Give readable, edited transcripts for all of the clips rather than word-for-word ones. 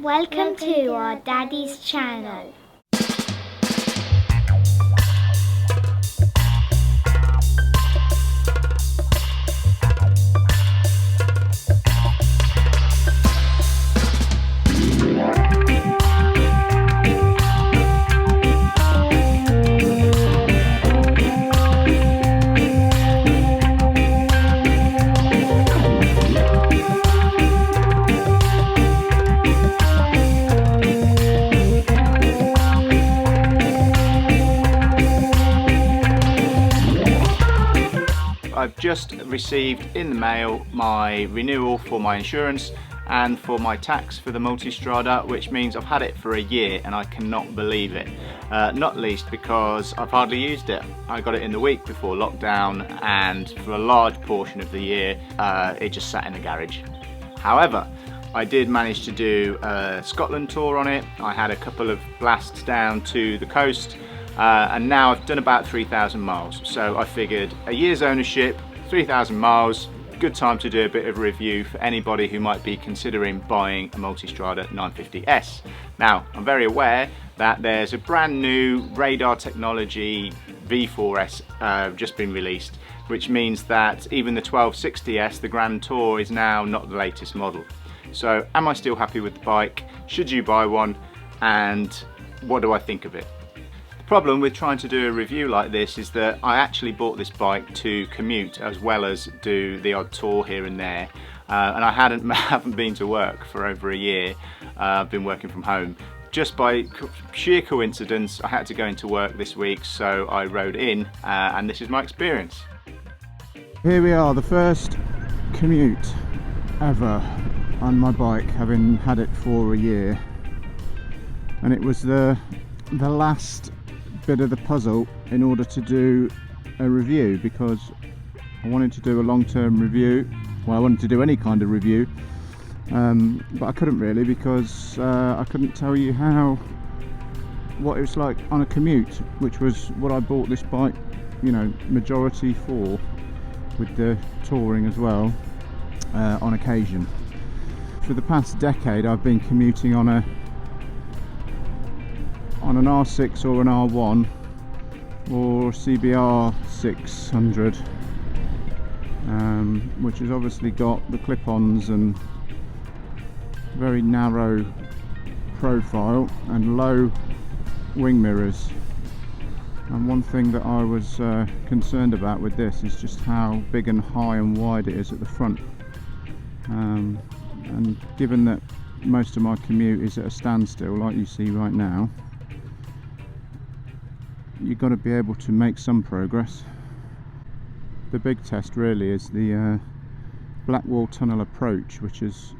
Welcome to our daddy's channel. I've just received in the mail my renewal for my insurance and for my tax for the Multistrada, which means I've had it for a year and I cannot believe it. Not least because I've hardly used it. I got it in the week before lockdown, and for a large portion of the year it just sat in the garage. However, I did manage to do a Scotland tour on it. I had a couple of blasts down to the coast. And now I've done about 3,000 miles, so I figured a year's ownership, 3,000 miles, good time to do a bit of a review for anybody who might be considering buying a Multistrada 950S. Now, I'm very aware that there's a brand new radar technology V4S just been released, which means that even the 1260S, the Grand Tour, is now not the latest model. So am I still happy with the bike? Should you buy one? And what do I think of it? The problem with trying to do a review like this is that I actually bought this bike to commute as well as do the odd tour here and there, and I haven't been to work for over a year. I've been working from home. Just by sheer coincidence, I had to go into work this week, so I rode in, and this is my experience. Here we are, the first commute ever on my bike, having had it for a year, and it was the last bit of the puzzle in order to do a review, because I wanted to do a long-term review. Well, I wanted to do any kind of review, but I couldn't really, because I couldn't tell you what it was like on a commute, which was what I bought this bike, you know, majority for, with the touring as well, on occasion. For the past decade I've been commuting on an R6 or an R1 or CBR 600, which has obviously got the clip-ons and very narrow profile and low wing mirrors. And one thing that I was concerned about with this is just how big and high and wide it is at the front, and given that most of my commute is at a standstill like you see right now, you've got to be able to make some progress. The big test really is the Blackwall Tunnel approach, which is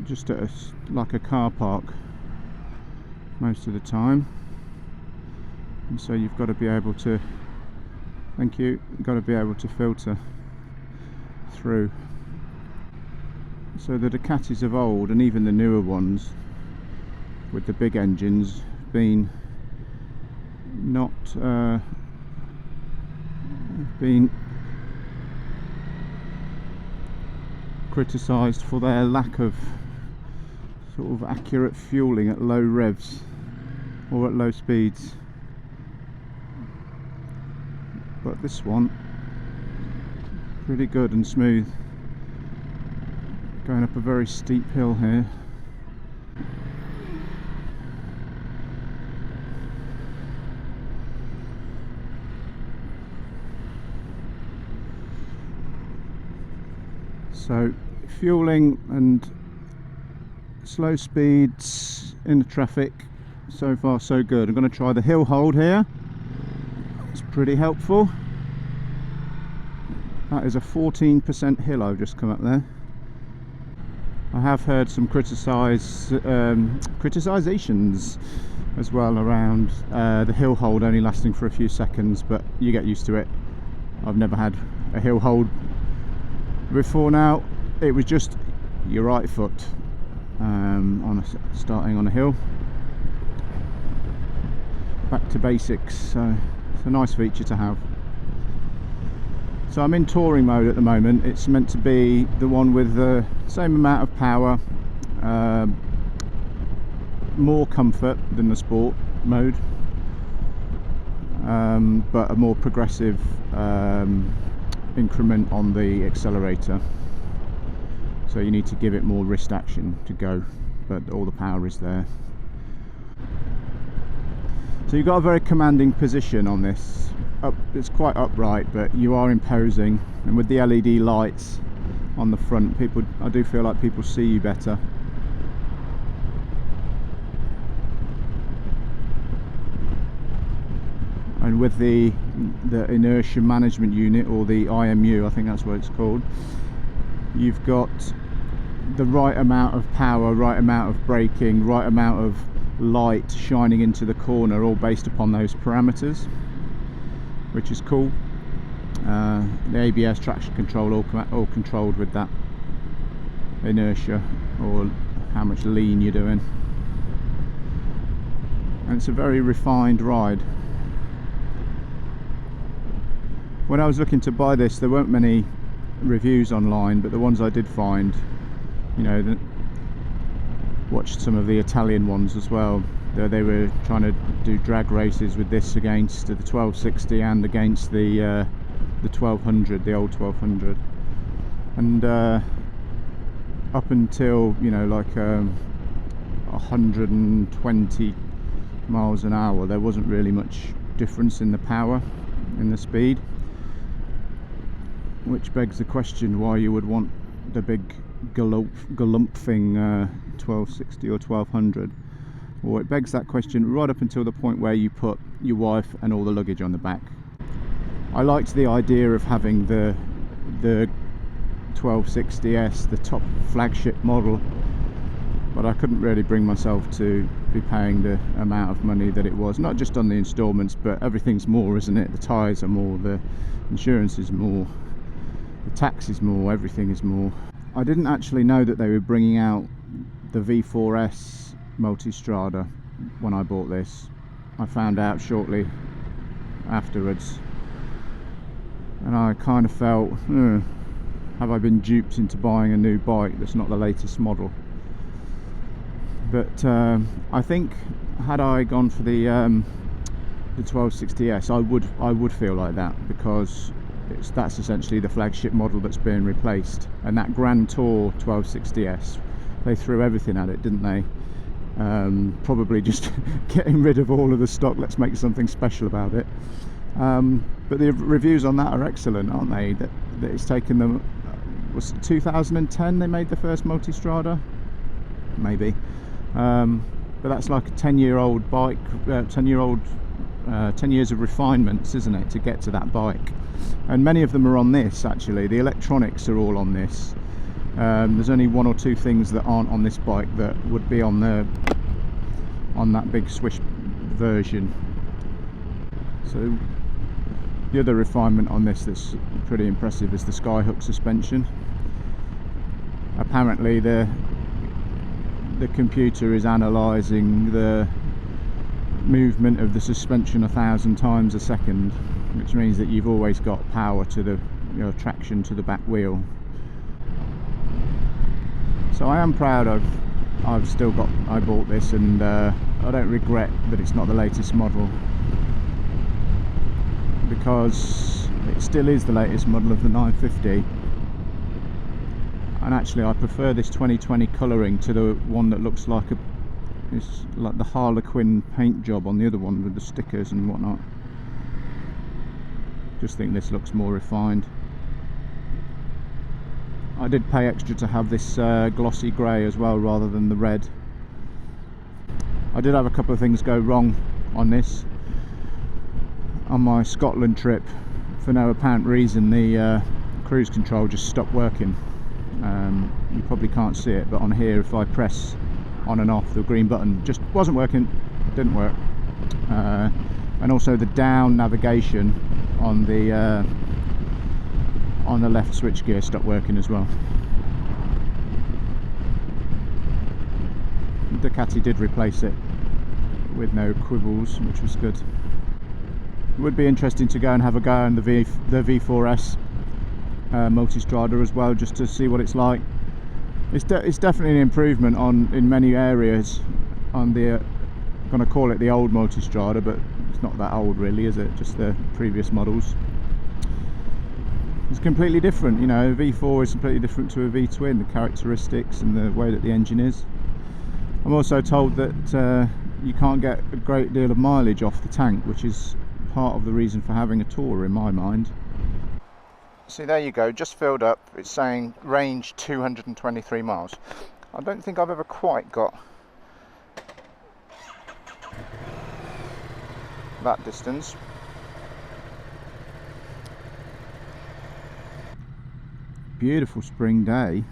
just at like a car park most of the time, and so you've got to be able to, filter through. So the Ducatis of old, and even the newer ones with the big engines, been criticised for their lack of sort of accurate fueling at low revs or at low speeds. But this one, pretty good and smooth, going up a very steep hill here. So fueling and slow speeds in the traffic, so far so good. I'm going to try the hill hold here. It's pretty helpful. That is a 14% hill I've just come up there. I have heard some criticisms as well around the hill hold only lasting for a few seconds, but you get used to it. I've never had a hill hold before now. It was just your right foot starting on a hill. Back to basics, so it's a nice feature to have. So I'm in touring mode at the moment. It's meant to be the one with the same amount of power, more comfort than the sport mode, but a more progressive increment on the accelerator, so you need to give it more wrist action to go, but all the power is there. So you've got a very commanding position on this. It's quite upright, but you are imposing, and with the LED lights on the front, I do feel like people see you better. And with the inertia management unit, or the IMU, I think that's what it's called, you've got the right amount of power, right amount of braking, right amount of light shining into the corner, all based upon those parameters, which is cool. The ABS, traction control, all controlled with that inertia, or how much lean you're doing, and it's a very refined ride. When I was looking to buy this, there weren't many reviews online, but the ones I did find, you know, watched some of the Italian ones as well. They were trying to do drag races with this against the 1260 and against the 1200, the old 1200, and up until, you know, like 120 miles an hour, there wasn't really much difference in the power, in the speed, which begs the question why you would want the big galumphing 1260 or 1200. Well, it begs that question right up until the point where you put your wife and all the luggage on the back. I liked the idea of having the 1260S, the top flagship model, but I couldn't really bring myself to be paying the amount of money that it was. Not just on the installments, but everything's more, isn't it? The tyres are more, the insurance is more, the tax is more, everything is more. I didn't actually know that they were bringing out the V4S Multistrada when I bought this. I found out shortly afterwards, and I kind of felt, have I been duped into buying a new bike that's not the latest model? But I think had I gone for the 1260S, I would feel like that, because that's essentially the flagship model that's being replaced. And that Grand Tour 1260S, they threw everything at it, didn't they? Probably just getting rid of all of the stock, let's make something special about it. But the reviews on that are excellent, aren't they? That it's taken them, was it 2010 they made the first Multistrada? Maybe. But that's like a 10-year-old bike, 10 years of refinements, isn't it, to get to that bike? And many of them are on this, actually. The electronics are all on this. There's only one or two things that aren't on this bike that would be on that big Swish version. So the other refinement on this that's pretty impressive is the skyhook suspension. Apparently the computer is analysing the movement of the suspension 1,000 times a second, which means that you've always got power to the, you know, traction to the back wheel. So I am proud I bought this, and I don't regret that it's not the latest model, because it still is the latest model of the 950. And actually I prefer this 2020 colouring to the one that looks like it's like the Harlequin paint job on the other one with the stickers and whatnot. Just think this looks more refined. I did pay extra to have this glossy grey as well, rather than the red. I did have a couple of things go wrong on this. On my Scotland trip, for no apparent reason, the cruise control just stopped working. You probably can't see it, but on here, if I press on and off, the green button just wasn't working, didn't work. And also the down navigation on the left switch gear stopped working as well. Ducati did replace it with no quibbles, which was good. It would be interesting to go and have a go on the V4S Multistrada as well, just to see what it's like. It's definitely an improvement in many areas on the I'm going to call it the old Multistrada, but it's not that old really, is it? Just the previous models. It's completely different, you know. A V4 is completely different to a V-twin, the characteristics and the way that the engine is. I'm also told that you can't get a great deal of mileage off the tank, which is part of the reason for having a Tour in my mind. See, there you go, just filled up. It's saying range 223 miles. I don't think I've ever quite got that distance. Beautiful spring day.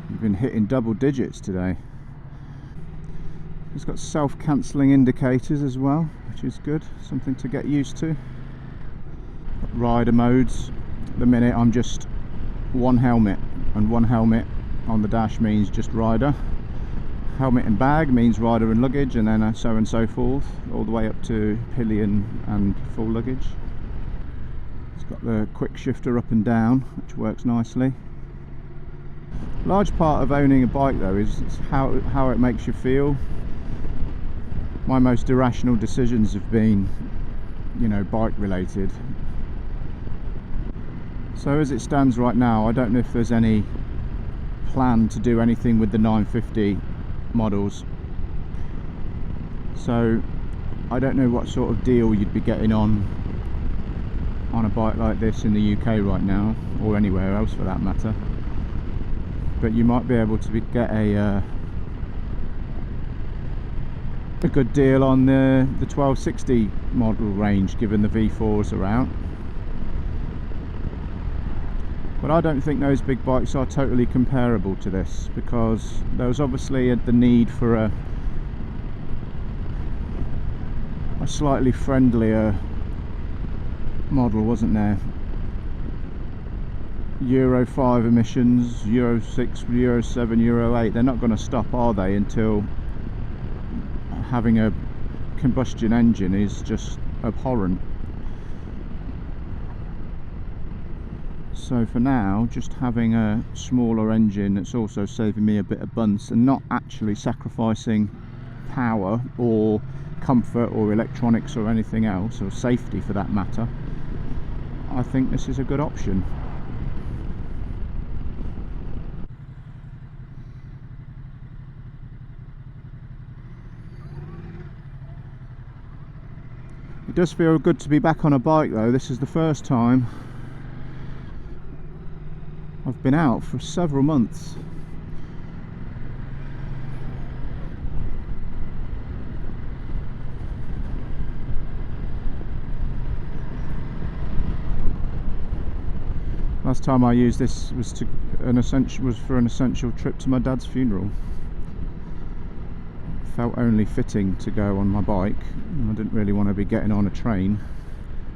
You've been hitting double digits today. It's got self-cancelling indicators as well, which is good, something to get used to. Rider modes. At the minute I'm just one helmet, and one helmet on the dash means just rider. Helmet and bag means rider and luggage, and then so on and so forth, all the way up to pillion and full luggage. It's got the quick shifter up and down, which works nicely. Large part of owning a bike though is how it makes you feel. My most irrational decisions have been, you know, bike related. So as it stands right now, I don't know if there's any plan to do anything with the 950 models. So I don't know what sort of deal you'd be getting on a bike like this in the UK right now, or anywhere else for that matter. But you might be able to get a good deal on the 1260 model range, given the V4s are out. But I don't think those big bikes are totally comparable to this, because there was obviously the need for a slightly friendlier model, wasn't there? Euro 5 emissions, Euro 6, Euro 7, Euro 8, they're not going to stop, are they, until having a combustion engine is just abhorrent. So for now, just having a smaller engine that's also saving me a bit of bunce and not actually sacrificing power or comfort or electronics or anything else, or safety for that matter, I think this is a good option. It does feel good to be back on a bike though. This is the first time I've been out for several months. Last time I used this was for an essential trip to my dad's funeral. It felt only fitting to go on my bike. I didn't really want to be getting on a train.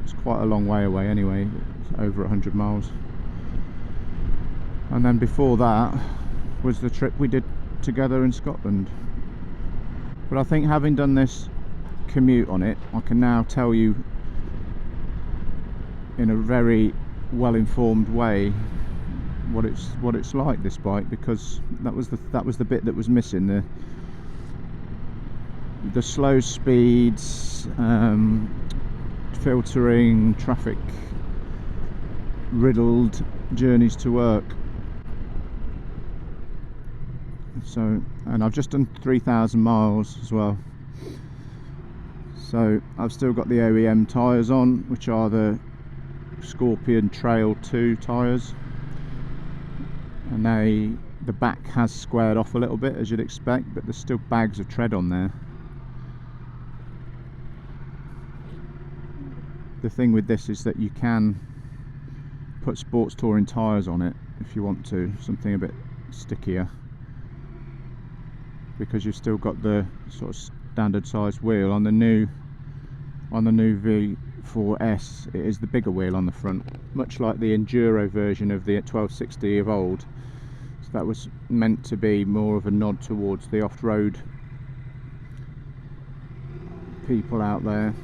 It's quite a long way away anyway, it's over 100 miles. And then before that was the trip we did together in Scotland. But I think having done this commute on it, I can now tell you in a very well-informed way what it's like, this bike, because that was the bit that was missing, the slow speeds, filtering, traffic riddled journeys to work. So, and I've just done 3,000 miles as well, so I've still got the OEM tyres on, which are the Scorpion Trail 2 tyres, and the back has squared off a little bit, as you'd expect, but there's still bags of tread on there. The thing with this is that you can put sports touring tyres on it if you want to, something a bit stickier, because you've still got the sort of standard sized wheel. On the new V4S, it is the bigger wheel on the front, much like the enduro version of the 1260 of old. So that was meant to be more of a nod towards the off-road people out there.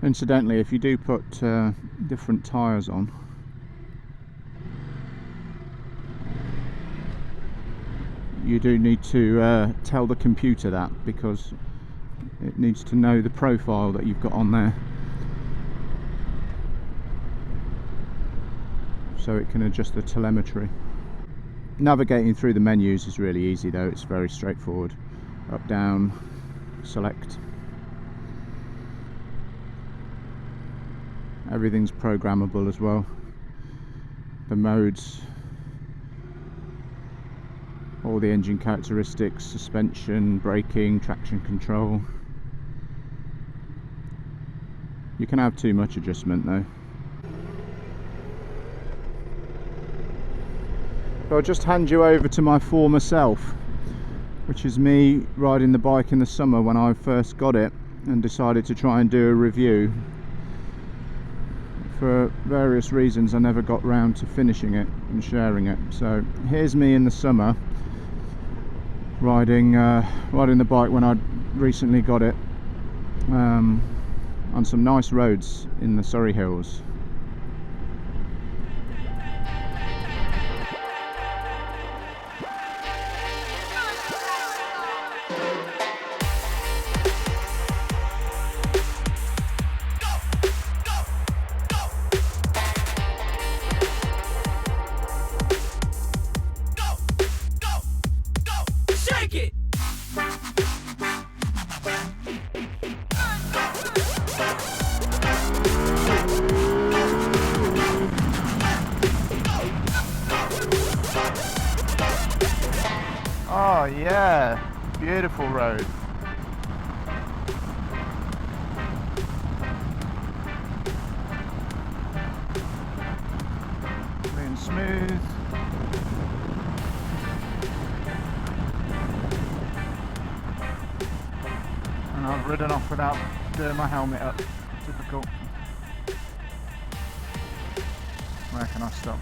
Incidentally, if you do put different tyres on, you do need to tell the computer that, because it needs to know the profile that you've got on there, so it can adjust the telemetry. Navigating through the menus is really easy though, it's very straightforward. Up, down, select. Everything's programmable as well. The modes, all the engine characteristics, suspension, braking, traction control. You can have too much adjustment though. So I'll just hand you over to my former self, which is me riding the bike in the summer when I first got it and decided to try and do a review. For various reasons I never got round to finishing it and sharing it. So here's me in the summer riding the bike when I'd recently got it on some nice roads in the Surrey Hills. Oh yeah, beautiful road. Clean, smooth. And I've ridden off without doing my helmet up. Typical. Where can I stop?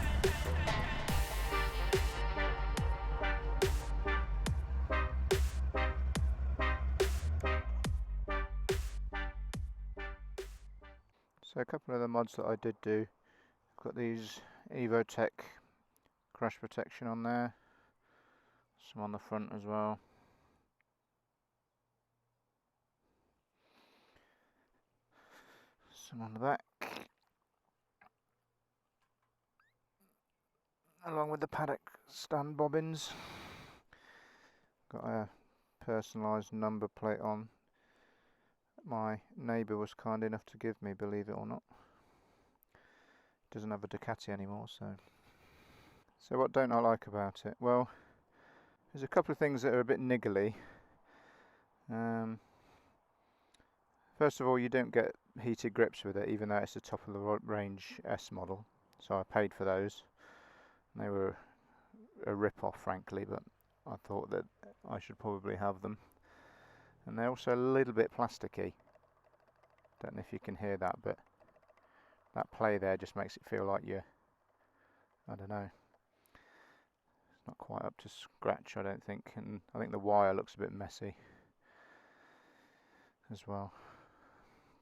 So a couple of the mods that I did do, I've got these EvoTech crash protection on there, some on the front as well. Some on the back, along with the paddock stand bobbins. Got a personalised number plate on. My neighbour was kind enough to give me, believe it or not. Doesn't have a Ducati anymore, so what don't I like about it? Well, there's a couple of things that are a bit niggly. First of all, you don't get heated grips with it, even though it's the top of the range S model, so I paid for those. They were a rip-off, frankly, but I thought that I should probably have them. And they're also a little bit plasticky. Don't know if you can hear that, but that play there just makes it feel like you're, I don't know, it's not quite up to scratch, I don't think, and I think the wire looks a bit messy as well.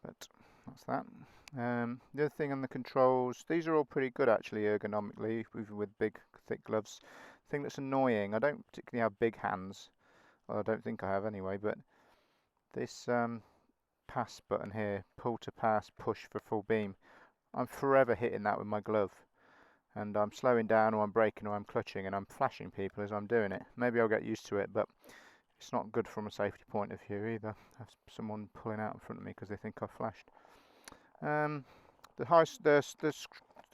But that's that. The other thing on the controls, these are all pretty good actually ergonomically, even with big thick gloves. The thing that's annoying, I don't particularly have big hands, well, I don't think I have anyway, but this pass button here, pull to pass, push for full beam, I'm forever hitting that with my glove, and I'm slowing down or I'm braking or I'm clutching and I'm flashing people as I'm doing it. Maybe I'll get used to it, but it's not good from a safety point of view either. Have someone pulling out in front of me because they think I've flashed. The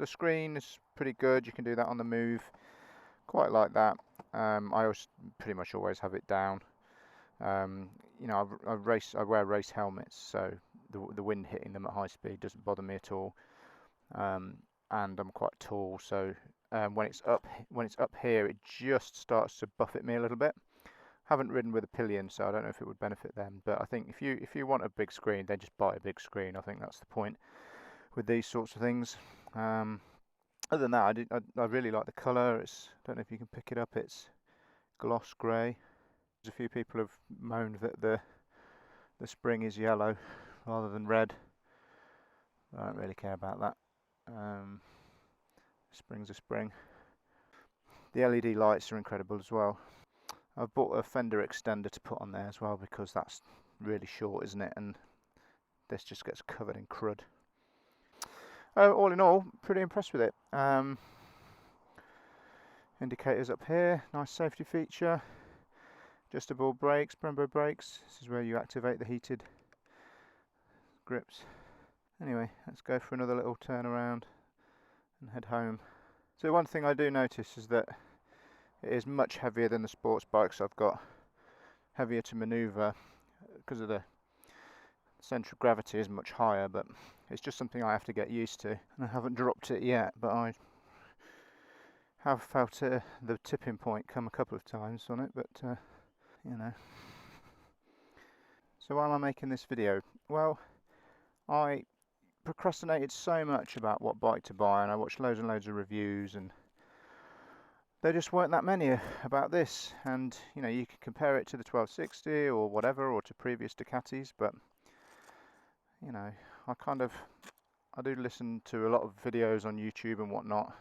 screen is pretty good. You can do that on the move. Quite like that. I pretty much always have it down. You know, I wear race helmets, so the wind hitting them at high speed doesn't bother me at all. And I'm quite tall, so when it's up here, it just starts to buffet me a little bit. Haven't ridden with a pillion, so I don't know if it would benefit them. But I think if you want a big screen, then just buy a big screen. I think that's the point with these sorts of things. Other than that, I really like the colour. I don't know if you can pick it up. It's gloss grey. There's a few people have moaned that the spring is yellow rather than red. I don't really care about that. Spring's a spring. The LED lights are incredible as well. I've bought a fender extender to put on there as well because that's really short, isn't it? And this just gets covered in crud. All in all, pretty impressed with it. Indicators up here, nice safety feature. Adjustable brakes, Brembo brakes. This is where you activate the heated grips. Anyway, let's go for another little turn around and head home. So one thing I do notice is that it is much heavier than the sports bikes I've got. Heavier to manoeuvre because of the centre of gravity is much higher, but it's just something I have to get used to. And I haven't dropped it yet, but I have felt the tipping point come a couple of times on it, but you know. So why am I making this video? Well, I procrastinated so much about what bike to buy, and I watched loads and loads of reviews, and there just weren't that many about this. And you know, you can compare it to the 1260 or whatever, or to previous Ducatis, but you know, I do listen to a lot of videos on YouTube and whatnot,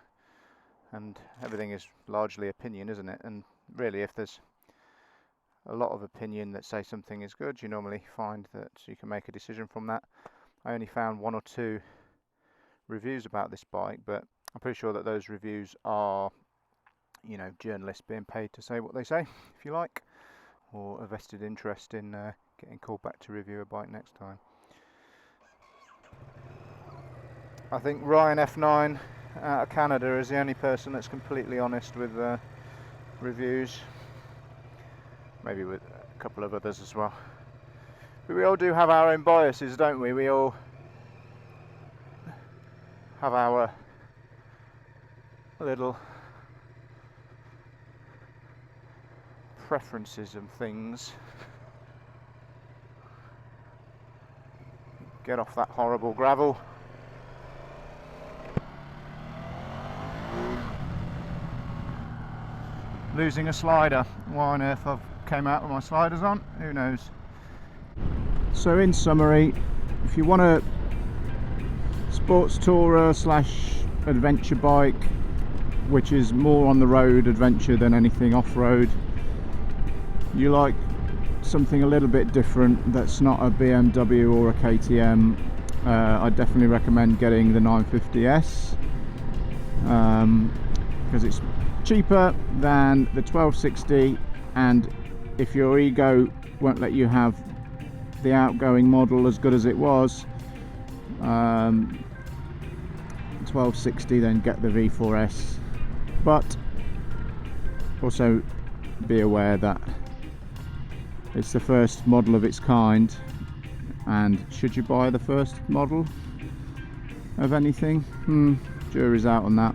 and everything is largely opinion, isn't it? And really, if there's a lot of opinion that say something is good, you normally find that you can make a decision from that. I only found 1 or 2 reviews about this bike, but I'm pretty sure that those reviews are, you know, journalists being paid to say what they say, if you like, or a vested interest in getting called back to review a bike next time. I think Ryan F9 out of Canada is the only person that's completely honest with reviews. Maybe with a couple of others as well. But we all do have our own biases, don't we? We all have our little preferences and things. Get off that horrible gravel. Losing a slider. Why on earth I've came out with my sliders on, who knows. So in summary, if you want a sports tourer / adventure bike, which is more on the road adventure than anything off-road, you like something a little bit different that's not a BMW or a KTM, I definitely recommend getting the 950S, because it's cheaper than the 1260, and if your ego won't let you have the outgoing model as good as it was, 1260, then get the V4S. But also be aware that it's the first model of its kind, and should you buy the first model of anything, jury's out on that.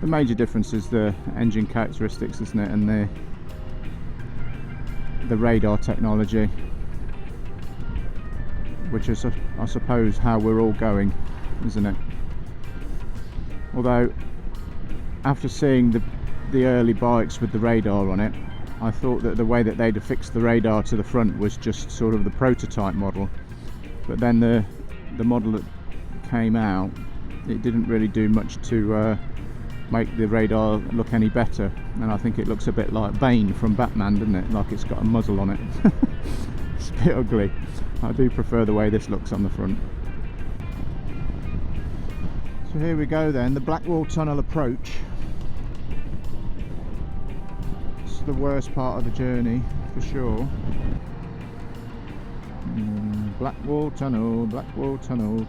The major difference is the engine characteristics, isn't it, and the radar technology, which is, I suppose, how we're all going, isn't it? Although, after seeing the early bikes with the radar on it, I thought that the way that they'd affixed the radar to the front was just sort of the prototype model. But then the model that came out, it didn't really do much to make the radar look any better, and I think it looks a bit like Bane from Batman, doesn't it? Like it's got a muzzle on it. It's a bit ugly. I do prefer the way this looks on the front. So here we go then, the Blackwall Tunnel approach. It's the worst part of the journey for sure. Blackwall Tunnel,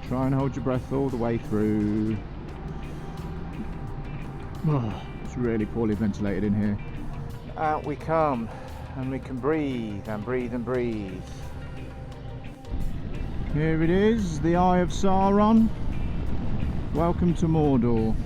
try and hold your breath all the way through. Oh, it's really poorly ventilated in here. Out we come, and we can breathe and breathe and breathe. Here it is, the Eye of Sauron. Welcome to Mordor.